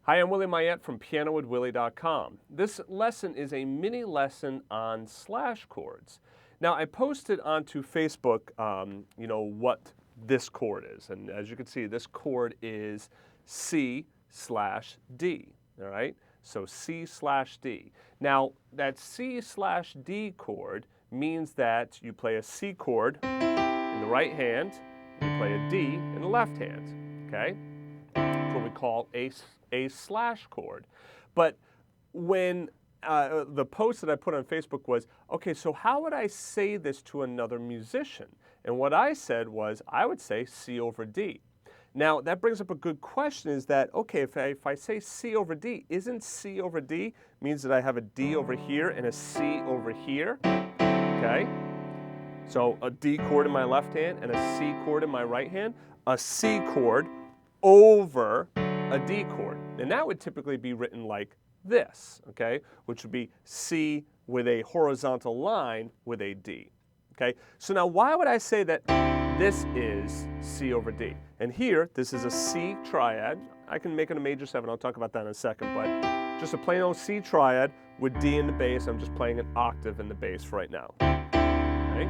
Hi, I'm Willie Mayette from PianoWithWillie.com. This lesson is a mini lesson on slash chords. Now, I posted onto Facebook, what this chord is. And as you can see, this chord is C/D, all right? So C/D. Now, that C/D chord means that you play a C chord in the right hand, you play a D in the left hand, okay? That's what we call a slash chord. But when the post that I put on Facebook was, okay, so how would I say this to another musician? And what I said was, I would say C over D. Now, that brings up a good question is that, okay, if I say C over D, isn't C over D means that I have a D over here and a C over here, okay? So a D chord in my left hand and a C chord in my right hand, a C chord over a D chord. And that would typically be written like this, okay? Which would be C with a horizontal line with a D, okay? So now why would I say that this is C over D? And here, this is a C triad. I can make it a major 7, I'll talk about that in a second, but just a plain old C triad with D in the bass. I'm just playing an octave in the bass right now, okay?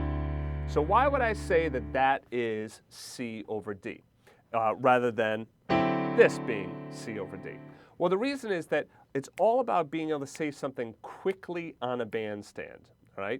So why would I say that that is C over D rather than this being C over D? Well, the reason is that it's all about being able to say something quickly on a bandstand, all right?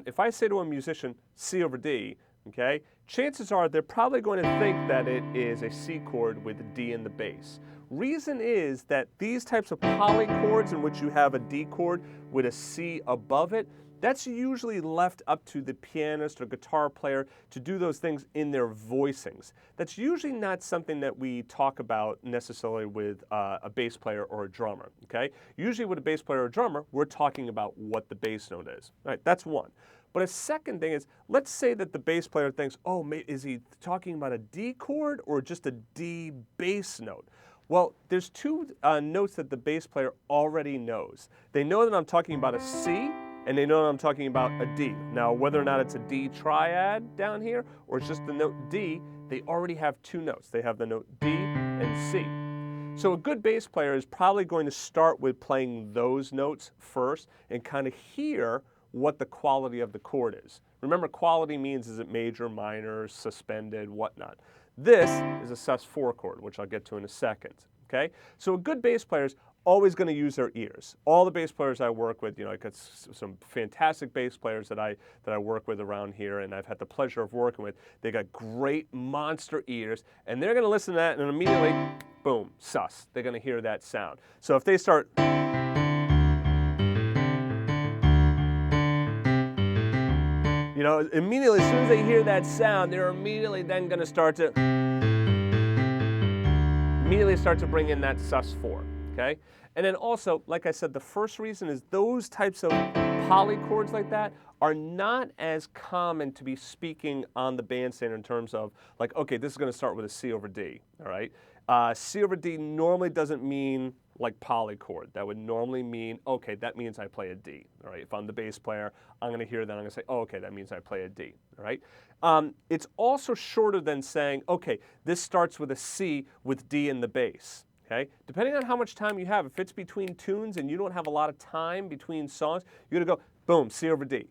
If I say to a musician C over D, okay, chances are they're probably going to think that it is a C chord with a D in the bass. Reason is that these types of polychords in which you have a D chord with a C above it, that's usually left up to the pianist or guitar player to do those things in their voicings. That's usually not something that we talk about necessarily with a bass player or a drummer, okay? Usually with a bass player or a drummer, we're talking about what the bass note is. All right, that's one. But a second thing is, let's say that the bass player thinks, oh, is he talking about a D chord or just a D bass note? Well, there's two notes that the bass player already knows. They know that I'm talking about a C, and they know that I'm talking about a D. Now, whether or not it's a D triad down here, or it's just the note D, they already have two notes. They have the note D and C. So a good bass player is probably going to start with playing those notes first and kind of hear what the quality of the chord is. Remember, quality means is it major, minor, suspended, whatnot. This is a sus4 chord, which I'll get to in a second, okay? So a good bass player is always going to use their ears. All the bass players I work with, I got some fantastic bass players that I work with around here, and I've had the pleasure of working with. They got great monster ears, and they're going to listen to that, and immediately, boom, sus. They're going to hear that sound. So if they start, immediately, as soon as they hear that sound, they're immediately then going to start to bring in that sus4, okay? And then also, like I said, the first reason is those types of polychords like that are not as common to be speaking on the bandstand in terms of, like, okay, this is going to start with a C over D, all right? C over D normally doesn't mean like polychord. That would normally mean, okay, that means I play a D, all right? If I'm the bass player, I'm going to hear that, I'm going to say, oh, okay, that means I play a D, all right? It's also shorter than saying, okay, this starts with a C with D in the bass, okay? Depending on how much time you have, if it's between tunes and you don't have a lot of time between songs, you're going to go, boom, C over D,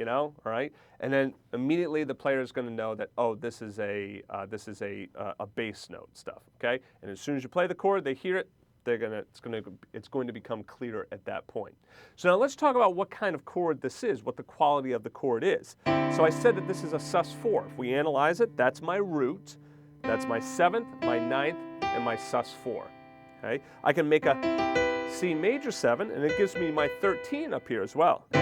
all right? And then immediately the player is going to know that, oh, this is a bass note stuff, okay? And as soon as you play the chord, they hear it, it's going to become clearer at that point. So now let's talk about what kind of chord this is, what the quality of the chord is. So I said that this is a sus4. If we analyze it, that's my root, that's my 7th, my 9th, and my sus4. Okay? I can make a C major 7, and it gives me my 13 up here as well. So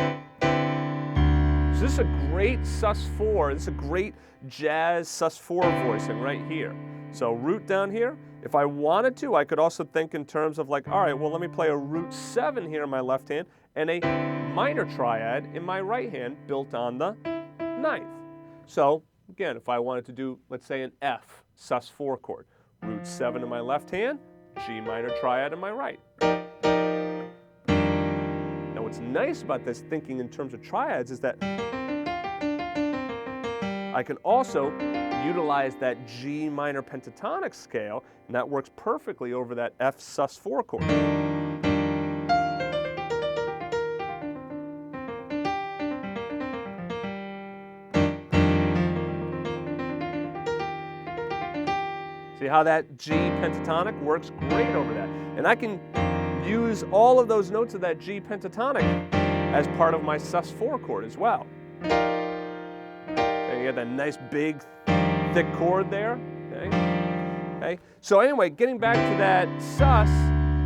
this is a great sus4. This is a great jazz sus4 voicing right here. So root down here. If I wanted to, I could also think in terms of like, all right, well, let me play a root 7 here in my left hand and a minor triad in my right hand built on the 9th. So again, if I wanted to do, let's say, an F sus4 chord, root 7 in my left hand, G minor triad in my right. Now what's nice about this thinking in terms of triads is that I can also utilize that G minor pentatonic scale And that works perfectly over that F sus4 chord. See how that G pentatonic works great over that. And I can use all of those notes of that G pentatonic as part of my sus4 chord as well. And you get that nice big thick chord there. Okay. So anyway, getting back to that sus,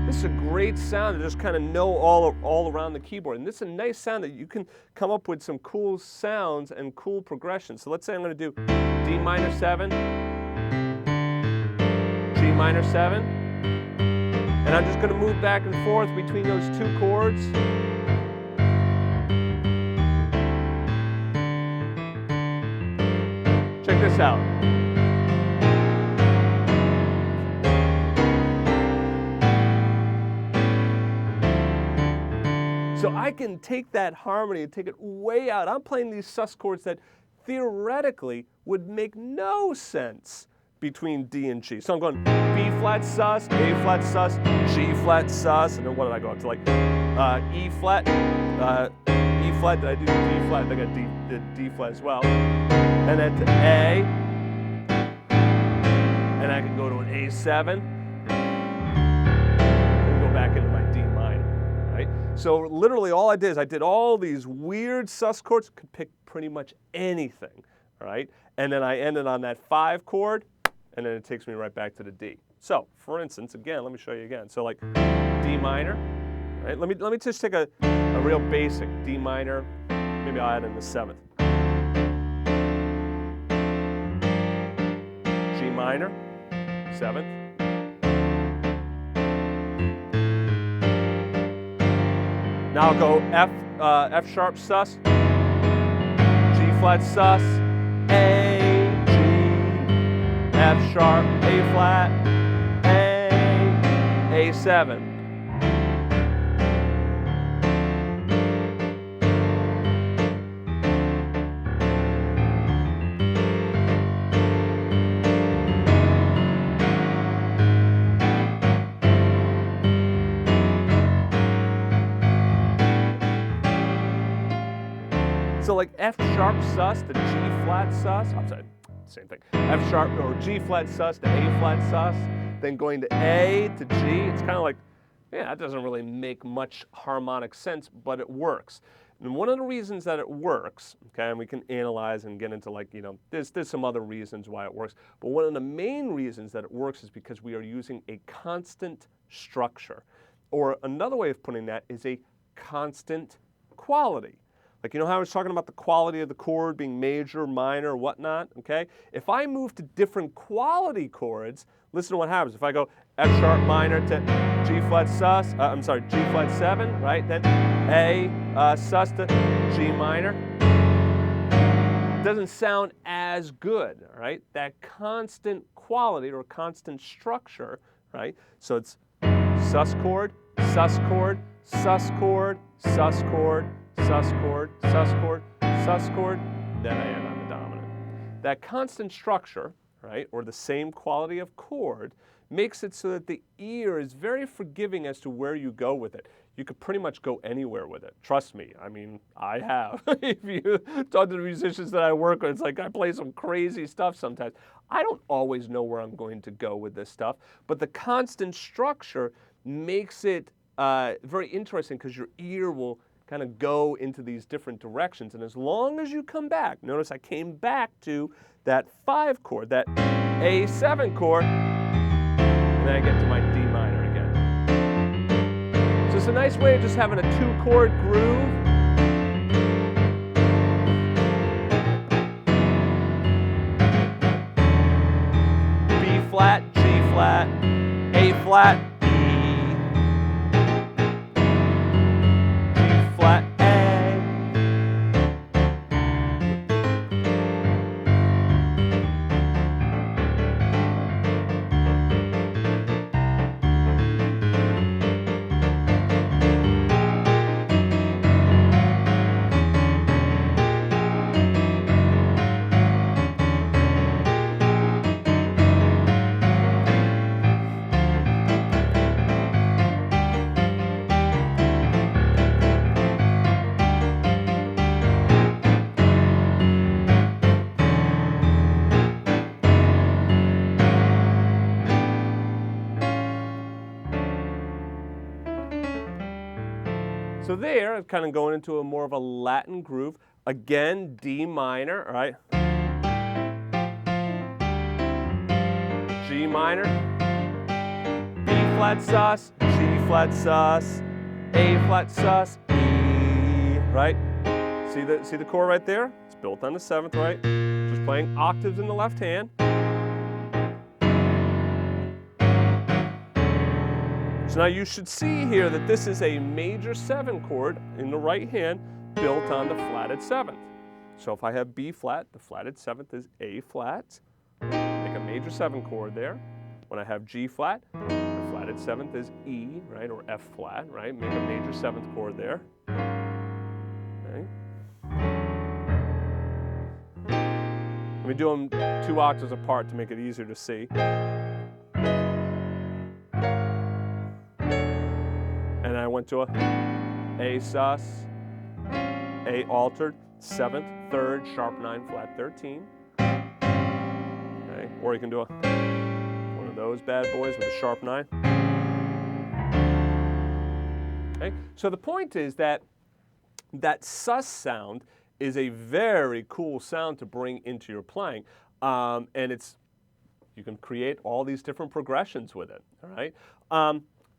this is a great sound to just kind of know all around the keyboard. And this is a nice sound that you can come up with some cool sounds and cool progressions. So let's say I'm going to do D minor 7, G minor 7, and I'm just going to move back and forth between those two chords. Check this out. So I can take that harmony and take it way out. I'm playing these sus chords that theoretically would make no sense between D and G. So I'm going B flat sus, A flat sus, G flat sus, and then what did I go up to? Like E flat, E flat, did I do D flat? I think I did D flat as well. And then to A, and I can go to an A7, and go back into my D minor, right? So literally all I did is I did all these weird sus chords, could pick pretty much anything, all right? And then I ended on that 5 chord, and then it takes me right back to the D. So, for instance, again, let me show you again. So like D minor, right? Let me just take a real basic D minor, maybe I'll add in the 7th. G minor, 7th. Now I'll go F sharp sus, G flat sus, A, G, F sharp, A flat, A7. So like F sharp sus to G flat sus, I'm sorry, same thing. F sharp or G flat sus to A flat sus, then going to A to G, it's kind of like, yeah, that doesn't really make much harmonic sense, but it works. And one of the reasons that it works, okay, and we can analyze and get into like, you know, there's some other reasons why it works, but one of the main reasons that it works is because we are using a constant structure. Or another way of putting that is a constant quality. Like, you know how I was talking about the quality of the chord being major, minor, whatnot, okay? If I move to different quality chords, listen to what happens. If I go F sharp minor to G flat sus, G flat 7, right? Then A sus to G minor. It doesn't sound as good, all right? That constant quality or constant structure, right? So it's sus chord, sus chord, sus chord, sus chord, sus chord, sus chord, sus chord, then I end on the dominant. That constant structure, right, or the same quality of chord, makes it so that the ear is very forgiving as to where you go with it. You could pretty much go anywhere with it. Trust me, I mean, I have. If you talk to the musicians that I work with, it's like I play some crazy stuff sometimes. I don't always know where I'm going to go with this stuff, but the constant structure makes it very interesting because your ear will kind of go into these different directions. And as long as you come back, notice I came back to that 5 chord, that A7 chord, and then I get to my D minor again. So it's a nice way of just having a 2-chord groove. B flat, G flat, A flat, So there, kind of going into a more of a Latin groove. Again, D minor, all right? G minor, B flat sus, G flat sus, A flat sus, E, right? See the chord right there? It's built on the 7th, right? Just playing octaves in the left hand. So now you should see here that this is a major 7 chord in the right hand built on the flatted 7th. So if I have B flat, the flatted 7th is A flat. Make a major 7 chord there. When I have G flat, the flatted 7th is E, right, or F flat, right? Make a major 7th chord there. Okay. Let me do them 2 octaves apart to make it easier to see. And I went to A sus, A altered, 7th, 3rd, sharp 9, flat 13. Okay. Or you can do one of those bad boys with a sharp 9. Okay. So the point is that sus sound is a very cool sound to bring into your playing, and you can create all these different progressions with it. All right.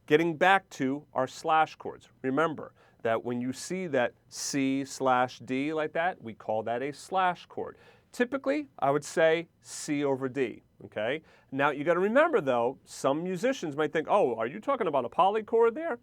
Getting back to our slash chords, remember that when you see that C/D like that, we call that a slash chord. Typically, I would say C over D, okay? Now, you got to remember, though, some musicians might think, oh, are you talking about a polychord there?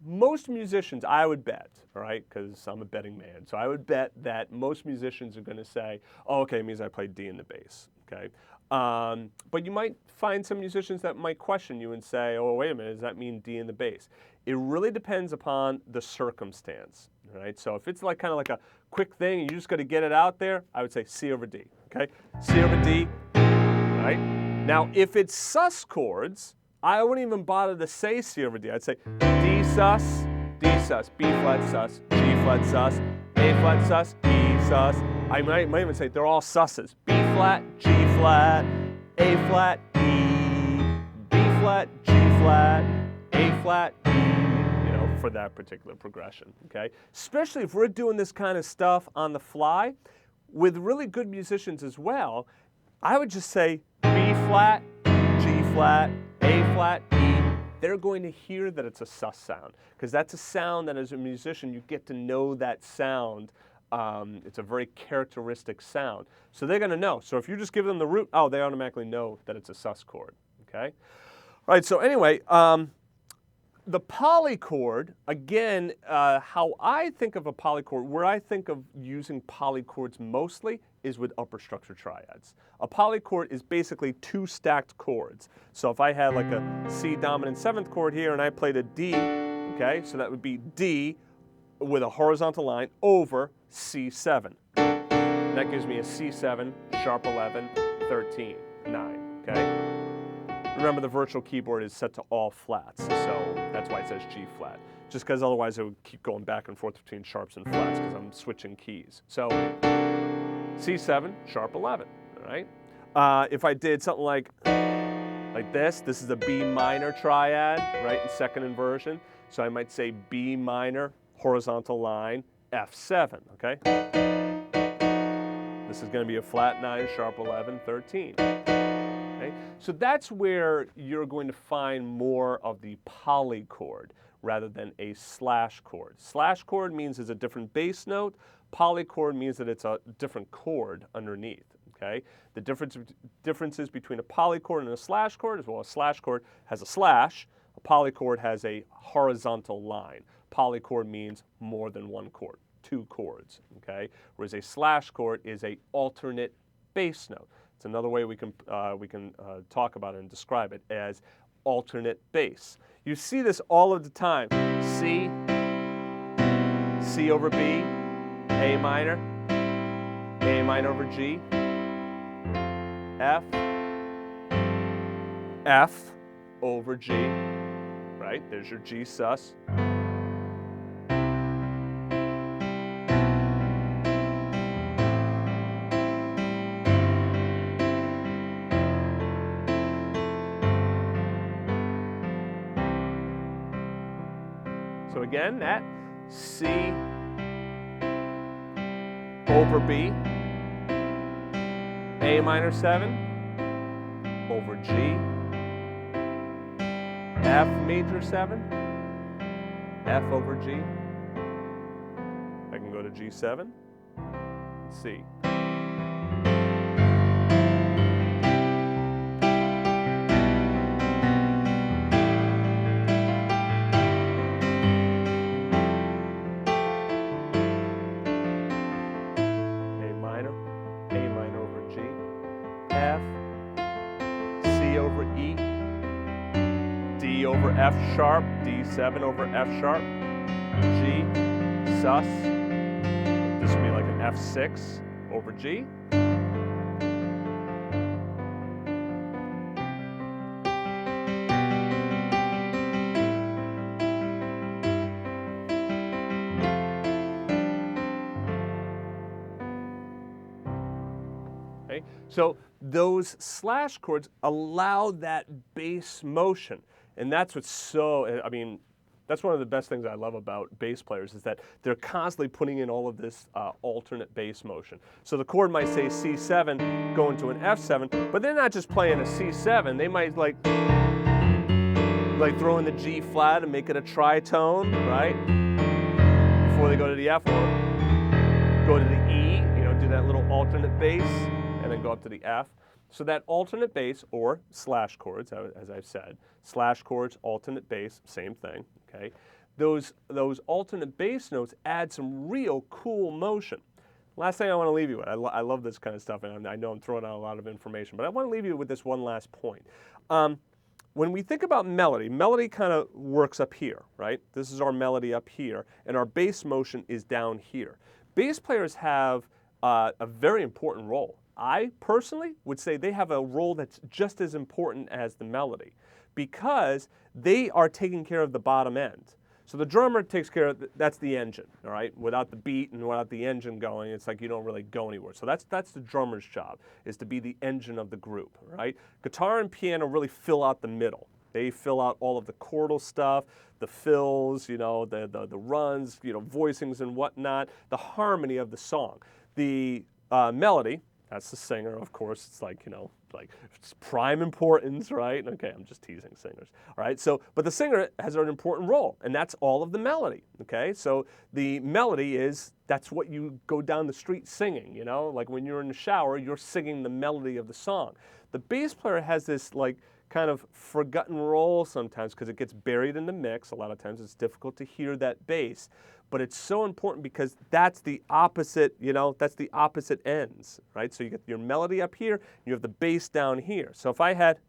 Most musicians, I would bet, all right, because I'm a betting man, so I would bet that most musicians are going to say, oh, okay, it means I play D in the bass, okay? But you might find some musicians that might question you and say, oh, wait a minute, does that mean D in the bass? It really depends upon the circumstance, right? So if it's like kind of like a quick thing and you just got to get it out there, I would say C over D, okay? C over D, right? Now, if it's sus chords, I wouldn't even bother to say C over D. I'd say D sus, B flat sus, G flat sus, A flat sus, E sus. I might even say they're all susses. B flat, G flat, A flat, E, B flat, G flat, A flat, E, for that particular progression, okay? Especially if we're doing this kind of stuff on the fly, with really good musicians as well, I would just say B flat, G flat, A flat, E. They're going to hear that it's a sus sound, because that's a sound that as a musician you get to know that sound. It's a very characteristic sound. So they're going to know. So if you just give them the root, oh, they automatically know that it's a sus chord, okay? All right, so anyway, the polychord, again, how I think of a polychord, where I think of using polychords mostly is with upper structure triads. A polychord is basically 2 stacked chords. So if I had like a C dominant 7th chord here and I played a D, okay, so that would be D with a horizontal line over C7. That gives me a C7, sharp 11, 13, 9, okay? Remember, the virtual keyboard is set to all flats, so that's why it says G flat. Just because otherwise it would keep going back and forth between sharps and flats because I'm switching keys. So C7, sharp 11, all right? If I did something like this is a B minor triad, right, in second inversion. So I might say B minor, horizontal line, F7, okay? This is going to be a flat 9, sharp 11, 13. Okay? So that's where you're going to find more of the polychord rather than a slash chord. Slash chord means it's a different bass note. Polychord means that it's a different chord underneath. Okay? The differences between a polychord and a slash chord is, well, a slash chord has a slash. A polychord has a horizontal line. Polychord means more than one chord, 2 chords. Okay? Whereas a slash chord is an alternate bass note. It's another way we can talk about it and describe it as alternate bass. You see this all of the time. C, C over B, A minor over G, F, F over G, right? There's your G sus. So again, that C over B, A minor 7 over G, F major 7, F over G. I can go to G7, C. Over F sharp, D7 over F sharp, G, sus. This would be like an F6 over G. Okay, so those slash chords allow that bass motion. And that's what's so, I mean, that's one of the best things I love about bass players is that they're constantly putting in all of this alternate bass motion. So the chord might say C7 going to an F7, but they're not just playing a C7. They might like throw in the G flat and make it a tritone, right? Before they go to the F, or go to the E, you know, do that little alternate bass, and then go up to the F. So that alternate bass, or slash chords, as I've said, slash chords, alternate bass, same thing, okay? Those alternate bass notes add some real cool motion. Last thing I want to leave you with, I love this kind of stuff, and I know I'm throwing out a lot of information, but I want to leave you with this one last point. When we think about melody, melody kind of works up here, right? This is our melody up here, and our bass motion is down here. Bass players have a very important role. I personally would say they have a role that's just as important as the melody because they are taking care of the bottom end. So the drummer takes care of, that's the engine, all right? Without the beat and without the engine going, it's like you don't really go anywhere. So that's the drummer's job, is to be the engine of the group, right? Guitar and piano really fill out the middle. They fill out all of the chordal stuff, the fills, you know, the runs, you know, voicings and whatnot, the harmony of the song. The melody, that's the singer, of course. It's like, you know, like it's prime importance, right? Okay, I'm just teasing singers. All right, so, but the singer has an important role, and that's all of the melody, okay? So the melody is, that's what you go down the street singing, you know? Like when you're in the shower, you're singing the melody of the song. The bass player has this, like, kind of forgotten role sometimes because it gets buried in the mix. A lot of times it's difficult to hear that bass. But it's so important because that's the opposite, you know, that's the opposite ends, right? So you get your melody up here, you have the bass down here. So if I had,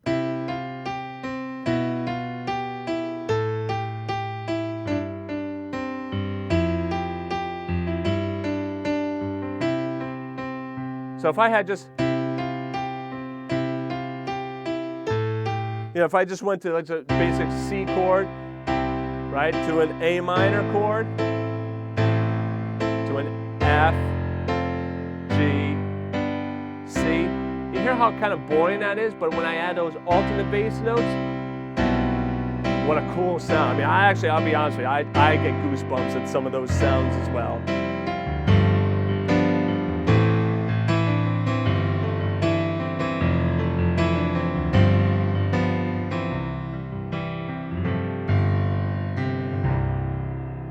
just, you know, if I just went to like a basic C chord, right, to an A minor chord, to an F, G, C. You hear how kind of boring that is, but when I add those alternate bass notes, what a cool sound. I mean, I'll be honest with you, I get goosebumps at some of those sounds as well.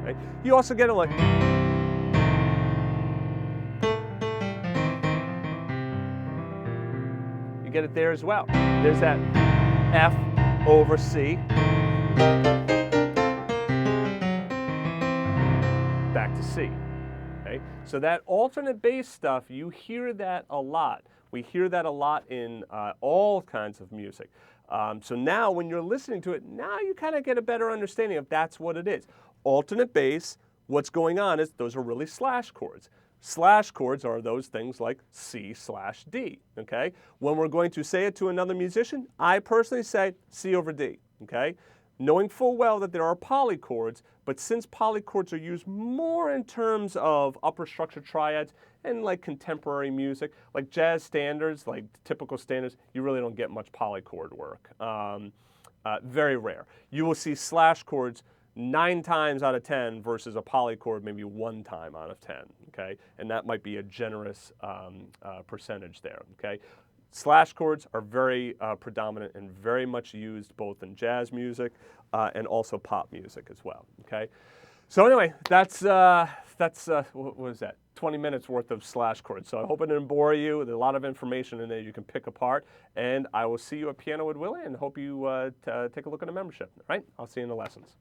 Right? You also get a like, you get it there as well. There's that F over C. Back to C. Okay? So that alternate bass stuff, you hear that a lot. We hear that a lot in all kinds of music. So now when you're listening to it, now you kind of get a better understanding of that's what it is. Alternate bass, what's going on is those are really slash chords. Slash chords are those things like C/D, okay? When we're going to say it to another musician, I personally say C over D, okay? Knowing full well that there are polychords, but since polychords are used more in terms of upper structure triads and like contemporary music, like jazz standards, like typical standards, you really don't get much polychord work. Very rare. You will see slash chords 9 times out of 10 versus a polychord maybe 1 time out of 10, okay? And that might be a generous percentage there, okay? Slash chords are very predominant and very much used both in jazz music and also pop music as well, okay? So anyway, that's what was that? 20 minutes worth of slash chords. So I hope it didn't bore you. There's a lot of information in there you can pick apart. And I will see you at Piano with Willie and hope you take a look at the membership. All right? I'll see you in the lessons.